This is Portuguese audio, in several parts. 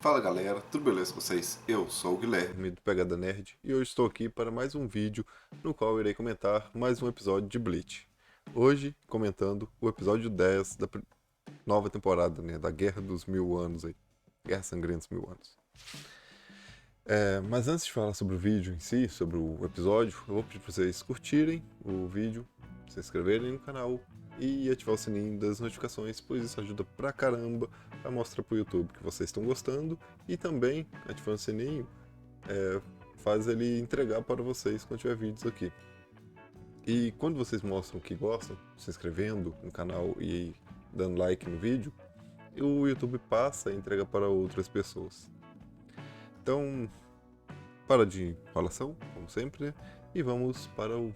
Fala galera, tudo beleza com vocês? Eu sou o Guilherme do Pegada Nerd e hoje estou aqui para mais um vídeo no qual eu irei comentar mais um episódio de Bleach. Hoje comentando o episódio 10 da nova temporada, né, da Guerra dos Mil Anos aí, Guerra Sangrenta dos Mil Anos. Mas antes de falar sobre o vídeo em si, sobre o episódio, eu vou pedir para vocês curtirem o vídeo, se inscreverem no canal e ativar o sininho das notificações, pois isso ajuda pra caramba a mostrar pro YouTube que vocês estão gostando e também, ativando o sininho, faz ele entregar para vocês quando tiver vídeos aqui. E quando vocês mostram que gostam, se inscrevendo no canal e dando like no vídeo, o YouTube passa a entregar para outras pessoas. Então, para de enrolação, como sempre, né? E vamos para o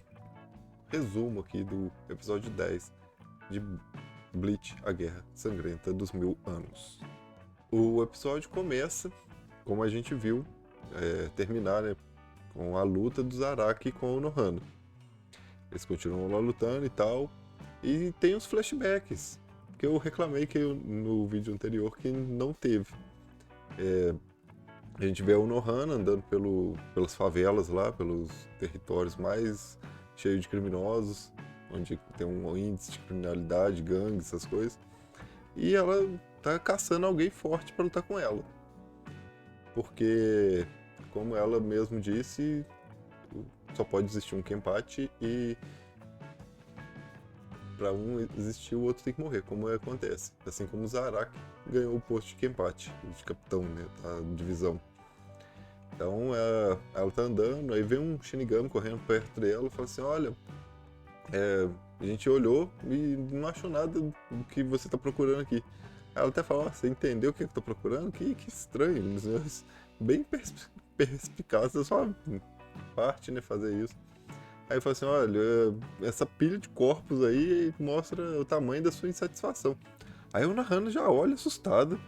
resumo aqui do episódio 10 de Bleach, a Guerra Sangrenta dos Mil Anos. O episódio começa, como a gente viu, terminar, né, com a luta do Zaraki com o Nohana. Eles continuam lá lutando e tal, e tem os flashbacks, que eu reclamei no vídeo anterior que não teve. A gente vê o Nohana andando pelas favelas lá, pelos territórios mais cheios de criminosos, onde tem um índice de criminalidade, gangues, essas coisas. E ela tá caçando alguém forte para lutar com ela. Porque, como ela mesmo disse, só pode existir um Kenpachi e para um existir, o outro tem que morrer, como acontece. Assim como o Zaraki ganhou o posto de Kenpachi, de capitão, né, da divisão. Então ela tá andando, aí vem um Shinigami correndo perto dela e fala assim: Olha, a gente olhou e não achou nada do que você tá procurando aqui. Ela até fala: Você entendeu o que eu tô procurando? Que estranho, bem perspicaz da sua parte, né, fazer isso. Aí fala assim: Olha, essa pilha de corpos aí mostra o tamanho da sua insatisfação. Aí o Nahana já olha assustado,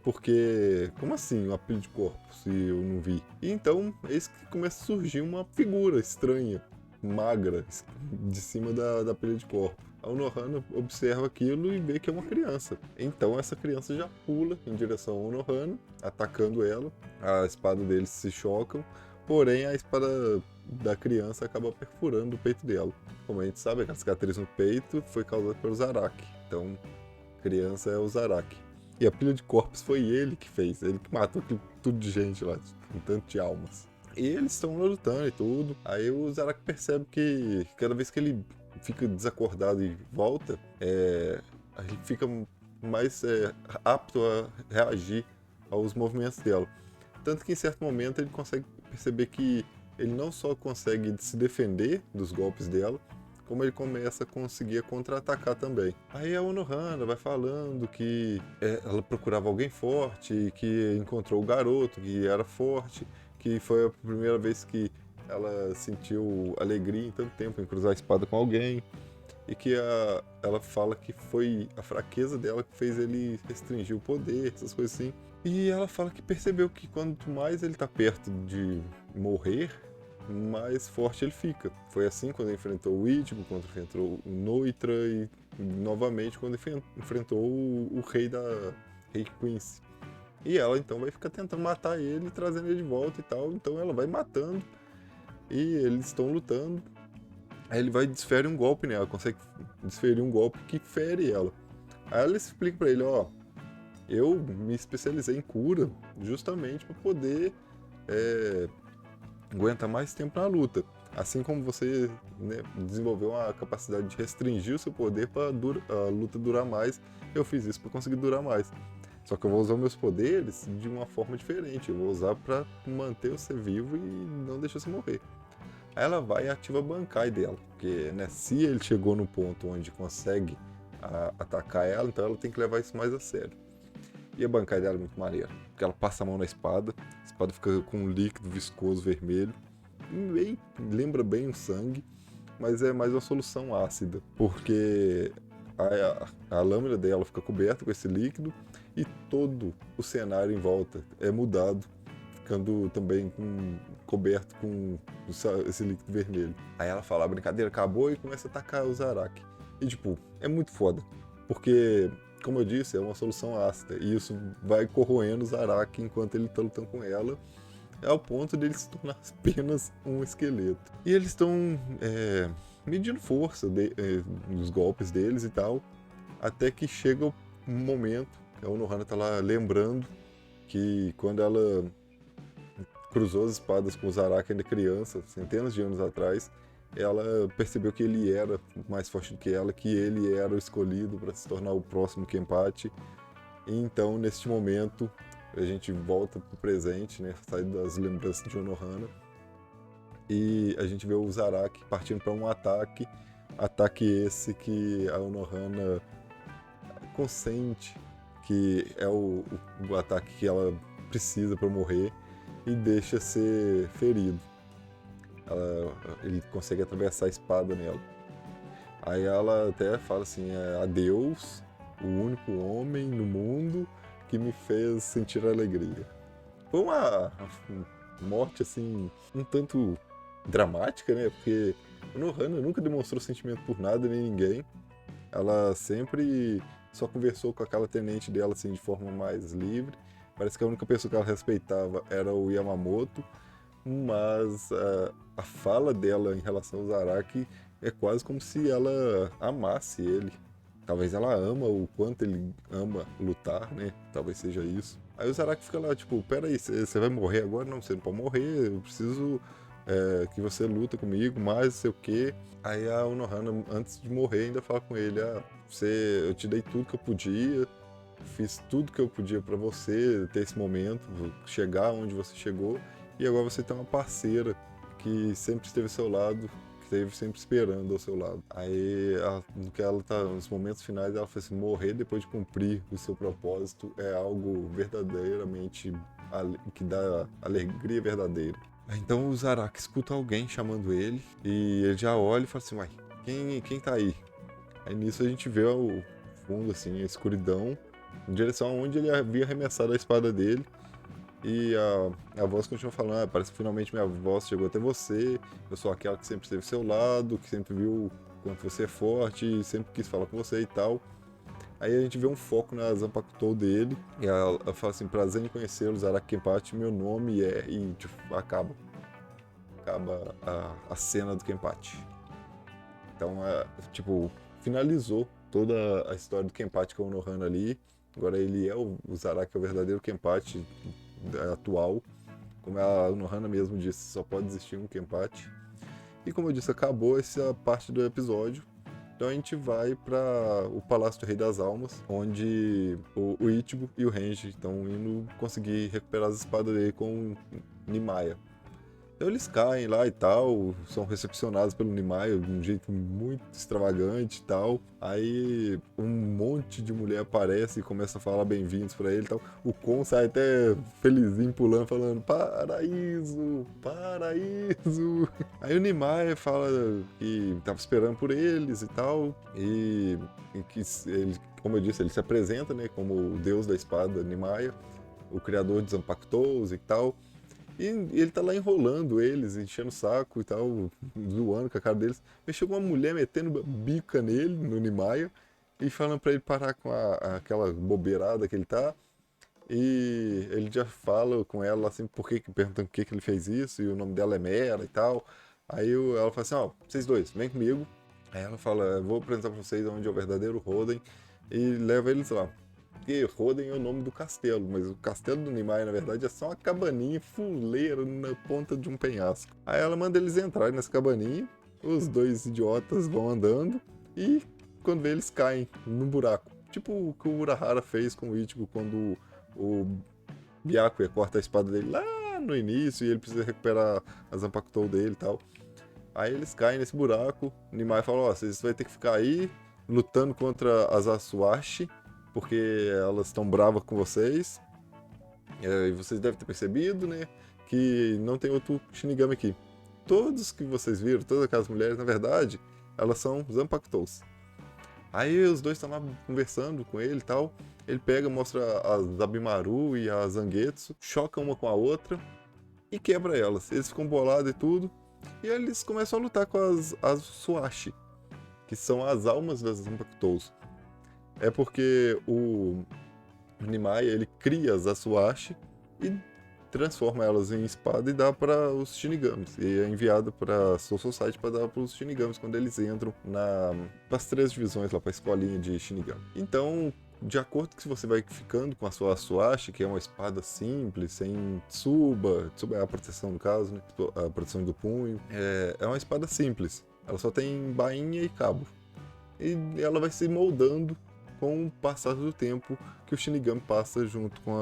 porque, como assim uma pilha de corpos se eu não vi? E então, eis que começa a surgir uma figura estranha, magra, de cima da pilha de corpos. Aí o Nohana observa aquilo e vê que é uma criança. Então essa criança já pula em direção ao Nohana, atacando ela. A espada deles se chocam, porém a espada da criança acaba perfurando o peito dela. Como a gente sabe, aquela cicatriz no peito foi causada pelo Zaraki. Então, criança é o Zaraki. E a pilha de corpos foi ele que fez, ele que matou tudo de gente lá, com tanto de almas. E eles estão lutando e tudo. Aí o Zaraki percebe que cada vez que ele fica desacordado e volta, ele fica mais apto a reagir aos movimentos dela. Tanto que em certo momento ele consegue perceber que ele não só consegue se defender dos golpes dela, como ele começa a conseguir contra-atacar também. Aí a Onohana vai falando que ela procurava alguém forte, que encontrou o garoto que era forte, que foi a primeira vez que ela sentiu alegria em tanto tempo em cruzar a espada com alguém, e que ela fala que foi a fraqueza dela que fez ele restringir o poder, essas coisas assim. E ela fala que percebeu que quanto mais ele tá perto de morrer, mais forte ele fica. Foi assim quando ele enfrentou o Ichigo, quando enfrentou o Noitra e novamente quando enfrentou o rei da Rei Quincy. E ela então vai ficar tentando matar ele, trazendo ele de volta e tal. Então ela vai matando e eles estão lutando. Aí ele vai e desfere um golpe nela, consegue desferir um golpe que fere ela. Aí ela explica pra ele, ó, eu me especializei em cura justamente para poder aguentar mais tempo na luta. Assim como você, né, desenvolveu a capacidade de restringir o seu poder para a luta durar mais, eu fiz isso para conseguir durar mais. Só que eu vou usar meus poderes de uma forma diferente. Eu vou usar para manter você vivo e não deixar você morrer. Aí ela vai e ativa a Bankai dela, porque, né, se ele chegou no ponto onde consegue atacar ela, então ela tem que levar isso mais a sério. E a Bankai dela é muito maneira, porque ela passa a mão na espada, a espada fica com um líquido viscoso vermelho, bem, lembra bem o sangue, mas é mais uma solução ácida, porque a lâmina dela fica coberta com esse líquido e todo o cenário em volta é mudado, ficando também coberto com esse líquido vermelho. Aí ela fala: a brincadeira acabou, e começa a atacar o Zaraki. E tipo, é muito foda, porque como eu disse, é uma solução ácida. E isso vai corroendo o Zaraki enquanto ele tá lutando com ela, ao ponto dele se tornar apenas um esqueleto. E eles estão medindo força dos golpes deles e tal, até que chega um momento que a Unohana tá lá lembrando que quando ela cruzou as espadas com o Zaraki ainda criança, centenas de anos atrás, ela percebeu que ele era mais forte do que ela, que ele era o escolhido para se tornar o próximo Kenpachi. E então, neste momento, a gente volta pro presente, né? Sai das lembranças de Unohana. E a gente vê o Zaraki partindo para um ataque. Ataque esse que a Unohana consente que é o ataque que ela precisa para morrer e deixa ser ferido. Ele consegue atravessar a espada nela. Aí ela até fala assim, adeus, o único homem no mundo que me fez sentir alegria. Foi uma morte assim, um tanto dramática, né? Porque a Unohana nunca demonstrou sentimento por nada nem ninguém. Ela sempre só conversou com aquela tenente dela assim de forma mais livre. Parece que a única pessoa que ela respeitava era o Yamamoto, mas a fala dela em relação ao Zaraki é quase como se ela amasse ele. Talvez ela ama o quanto ele ama lutar, né? Talvez seja isso. Aí o Zaraki fica lá, tipo, peraí, você vai morrer agora? Não, você não pode morrer, eu preciso que você luta comigo, mas não sei o quê. Aí a Unohana, antes de morrer, ainda fala com ele, eu te dei tudo que eu podia, fiz tudo que eu podia pra você ter esse momento, chegar onde você chegou, e agora você tem uma parceira que sempre esteve ao seu lado, que esteve sempre esperando ao seu lado. Aí, no que ela tá nos momentos finais, ela fala assim, morrer depois de cumprir o seu propósito é algo verdadeiramente que dá alegria verdadeira. Então o Zaraki escuta alguém chamando ele e ele já olha e fala assim, uai, quem tá aí? Aí nisso a gente vê ao fundo, assim, a escuridão, em direção aonde ele havia arremessado a espada dele. E a voz continua falando, parece que finalmente minha voz chegou até você, eu sou aquela que sempre esteve ao seu lado, que sempre viu quanto você é forte, e sempre quis falar com você e tal. Aí a gente vê um foco na Zanpakutou dele, e ela fala assim, prazer em conhecê-lo, Zaraki Kenpachi, meu nome é... E tipo, acaba a cena do Kenpachi. Então, tipo, finalizou toda a história do Kenpachi com o Unohana ali. Agora ele é o Zaraki, é o verdadeiro Kenpachi atual. Como a Unohana mesmo disse, só pode existir um Kenpachi. E como eu disse, acabou essa parte do episódio. Então a gente vai para o Palácio do Rei das Almas, onde o Ichigo e o Renji estão indo conseguir recuperar as espadas dele com o Nimaya. Então eles caem lá e tal, são recepcionados pelo Nimai de um jeito muito extravagante e tal. Aí um monte de mulher aparece e começa a falar bem-vindos pra ele e tal. O Kon sai até felizinho pulando, falando paraíso, paraíso. Aí o Nimai fala que tava esperando por eles e tal. E que ele, como eu disse, ele se apresenta, né, como o deus da espada Nimai, o criador de Zanpakutou e tal. E ele tá lá enrolando eles, enchendo o saco e tal, zoando com a cara deles. Aí chegou uma mulher metendo bica nele, no Nimaya, e falando pra ele parar com aquela bobeirada que ele tá. E ele já fala com ela, assim, perguntando por que ele fez isso, e o nome dela é Mera e tal. Aí ela fala assim, vocês dois, vem comigo. Aí ela fala, vou apresentar pra vocês onde é o verdadeiro Roden, e leva eles lá. E Roden é o nome do castelo, mas o castelo do Nimai, na verdade, é só uma cabaninha fuleira na ponta de um penhasco. Aí ela manda eles entrarem nessa cabaninha, os dois idiotas vão andando e quando vê eles caem num buraco. Tipo o que o Urahara fez com o Ichigo quando o Byakuya corta a espada dele lá no início e ele precisa recuperar a Zanpakutou dele e tal. Aí eles caem nesse buraco, o Nimai fala, vocês vão ter que ficar aí lutando contra as Asuashi, porque elas estão bravas com vocês. E vocês devem ter percebido, né, que não tem outro Shinigami aqui. Todos que vocês viram, todas aquelas mulheres, na verdade, elas são Zanpakutous. Aí os dois estão lá conversando com ele e tal. Ele pega, mostra a Zabimaru e a Zangetsu, choca uma com a outra e quebra elas. Eles ficam bolados e tudo. E eles começam a lutar com as Suashi, que são as almas das Zanpakutous. é porque o Nimai, ele cria as Asuashi e transforma elas em espada e dá para os Shinigamis. E é enviado para Soul Society para dar para os Shinigamis quando eles entram nas 3 divisões lá, para a escolinha de Shinigami. Então, de acordo com que você vai ficando com a sua Asuashi, que é uma espada simples, sem Tsuba é a proteção no caso, né? A proteção do punho, é uma espada simples. Ela só tem bainha e cabo. E ela vai se moldando com o passar do tempo que o Shinigami passa junto com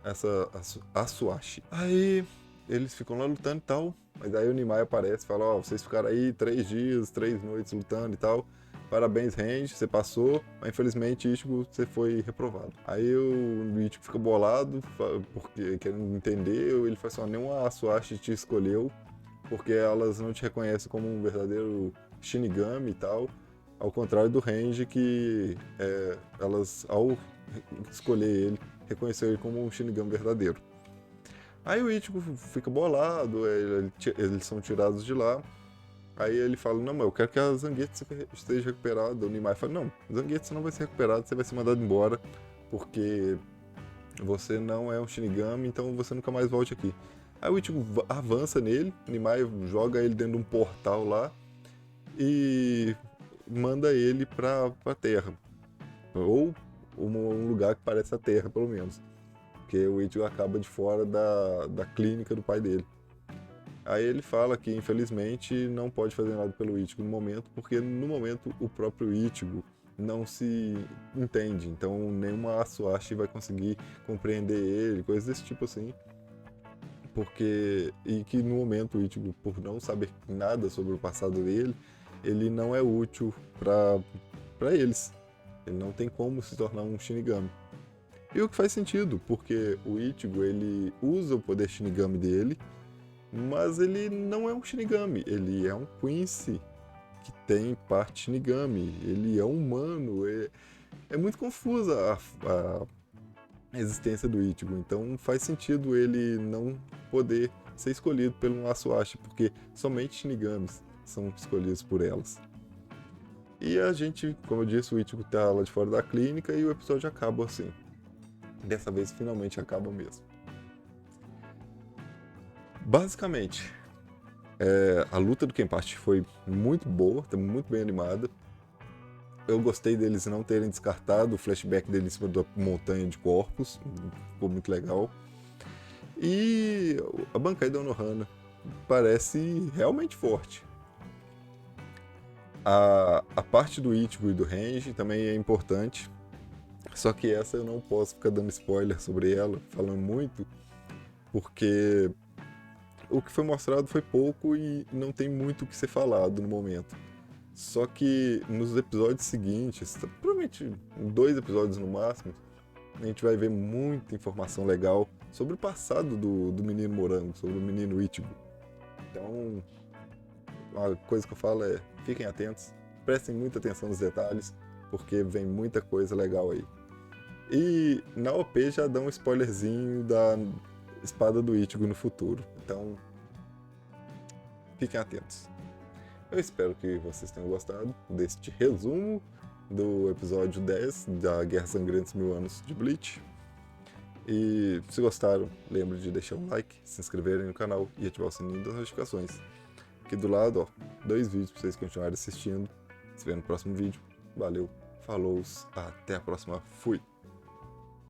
essa Asuashi. Aí eles ficam lá lutando e tal, mas aí o Nimai aparece e fala, ó, vocês ficaram aí 3 dias, 3 noites lutando e tal, parabéns Range, você passou, mas infelizmente Ichigo, você foi reprovado. Aí o Ichigo fica bolado, porque querendo entender, ele fala assim, ó, nenhuma Asuashi te escolheu, porque elas não te reconhecem como um verdadeiro Shinigami e tal, ao contrário do Range, que elas, ao escolher ele, reconheceu ele como um Shinigami verdadeiro. Aí o Ichigo fica bolado, eles são tirados de lá. Aí ele fala, não, mas eu quero que a Zangetsu esteja recuperada. O Nimai fala, não, Zangetsu não vai ser recuperada, você vai ser mandado embora, porque você não é um Shinigami, então você nunca mais volte aqui. Aí o Ichigo avança nele, o Nimai joga ele dentro de um portal lá e manda ele pra Terra. Ou um lugar que parece a Terra, pelo menos. Porque o Ichigo acaba de fora da clínica do pai dele. Aí ele fala que, infelizmente, não pode fazer nada pelo Ichigo no momento, porque no momento o próprio Ichigo não se entende. Então nenhuma Asuashi vai conseguir compreender ele, coisas desse tipo assim. E que no momento o Ichigo, por não saber nada sobre o passado dele, ele não é útil para eles. Ele não tem como se tornar um Shinigami. E o que faz sentido, porque o Ichigo, ele usa o poder Shinigami dele, mas ele não é um Shinigami, ele é um Quincy que tem parte Shinigami, ele é um humano, é muito confusa a existência do Ichigo, então faz sentido ele não poder ser escolhido pelo Asuashi, porque somente Shinigamis são escolhidos por elas. E a gente, como eu disse, o Ichigo tá lá de fora da clínica e o episódio acaba assim. Dessa vez finalmente acaba mesmo. Basicamente, a luta do Kenpachi foi muito boa, tá muito bem animada. Eu gostei deles não terem descartado o flashback dele em cima da montanha de corpos, ficou muito legal. E a Bankai da Konohana parece realmente forte. A parte do Ichigo e do Renji também é importante, só que essa eu não posso ficar dando spoiler sobre ela, falando muito, porque o que foi mostrado foi pouco e não tem muito o que ser falado no momento. Só que nos episódios seguintes, provavelmente 2 episódios no máximo, a gente vai ver muita informação legal sobre o passado do menino Morango, sobre o menino Ichigo. Então, uma coisa que eu falo é, fiquem atentos, prestem muita atenção nos detalhes, porque vem muita coisa legal aí. E na OP já dá um spoilerzinho da espada do Ichigo no futuro, então fiquem atentos. Eu espero que vocês tenham gostado deste resumo do episódio 10 da Guerra Sangrenta dos 1000 Anos de Bleach. E se gostaram, lembre de deixar um like, se inscreverem no canal e ativar o sininho das notificações. Aqui do lado, ó, 2 vídeos para vocês continuarem assistindo. Se vê no próximo vídeo. Valeu, falou, até a próxima, fui!